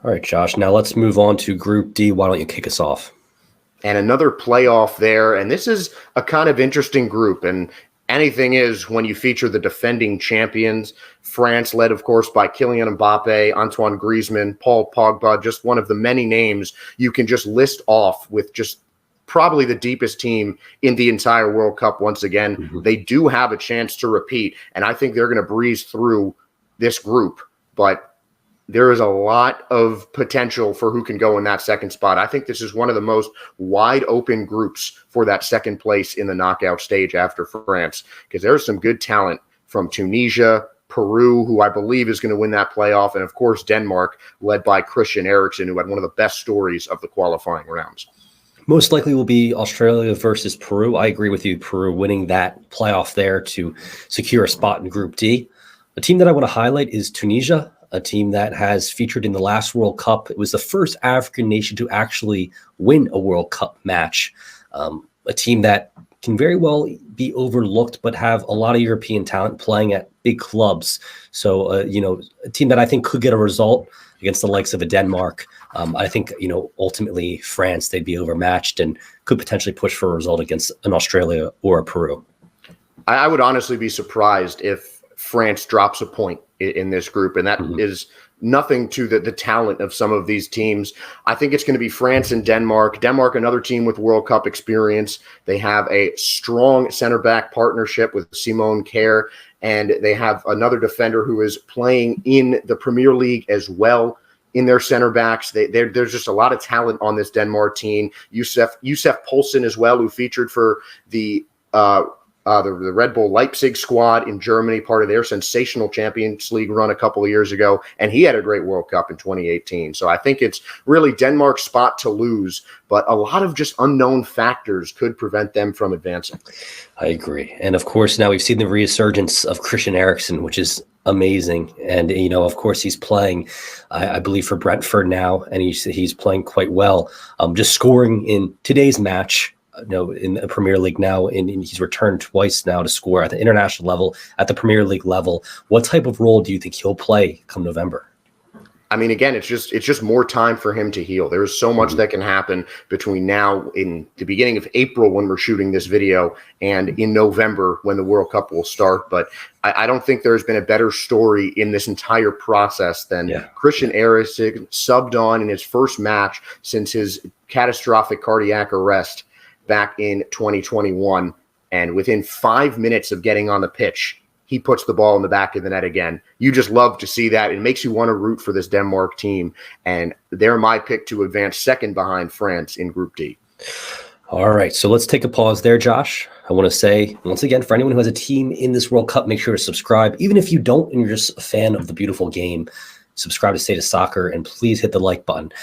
All right, Josh. Now let's move on to Group D. Why don't you kick us off? And another playoff there. And this is a kind of interesting group. And anything is when you feature the defending champions. France, led, of course, by Kylian Mbappe, Antoine Griezmann, Paul Pogba, just one of the many names you can just list off with just probably the deepest team in the entire World Cup once again. They do have a chance to repeat, and I think they're going to breeze through this group. But there is a lot of potential for who can go in that second spot. I think this is one of the most wide open groups for that second place in the knockout stage after France, because there's some good talent from Tunisia, Peru, who I believe is going to win that playoff, and of course Denmark, led by Christian Eriksen, who had one of the best stories of the qualifying rounds. Most likely will be Australia versus Peru. I agree with you, Peru winning that playoff there to secure a spot in Group D. A team that I want to highlight is Tunisia, a team that has featured in the last World Cup. It was the first African nation to actually win a World Cup match. A team that can very well be overlooked, but have a lot of European talent playing at big clubs. So, a team that I think could get a result against the likes of a Denmark. I think, ultimately France, they'd be overmatched and could potentially push for a result against an Australia or a Peru. I would honestly be surprised if France drops a point in this group, and that is nothing to the talent of some of these teams. I think it's going to be France and Denmark. Denmark, another team with World Cup experience. They have a strong center back partnership with Simon Kjær, and they have another defender who is playing in the Premier League as well in their center backs. There's just a lot of talent on this Denmark team. Youssef Poulsen as well, who featured for the Red Bull Leipzig squad in Germany, part of their sensational Champions League run a couple of years ago, and he had a great World Cup in 2018. So I think it's really Denmark's spot to lose, but a lot of just unknown factors could prevent them from advancing. I agree. And of course, now we've seen the resurgence of Christian Eriksen, which is amazing. And, of course, he's playing, I believe, for Brentford now, and he's playing quite well. Just scoring in today's match, in the Premier League now, and he's returned twice now to score at the international level, at the Premier League level. What type of role do you think he'll play come November? I mean, again, it's just more time for him to heal. There is so much that can happen between now in the beginning of April when we're shooting this video and in November when the World Cup will start. But I don't think there's been a better story in this entire process than Christian Eriksen subbed on in his first match since his catastrophic cardiac arrest back in 2021, and within 5 minutes of getting on the pitch, he puts the ball in the back of the net again. You just love to see that. It makes you want to root for this Denmark team, and they're my pick to advance second behind France in Group D. All right, so let's take a pause there, Josh. I want to say, once again, for anyone who has a team in this World Cup, make sure to subscribe. Even if you don't and you're just a fan of the beautiful game, subscribe to State of Soccer, and please hit the like button.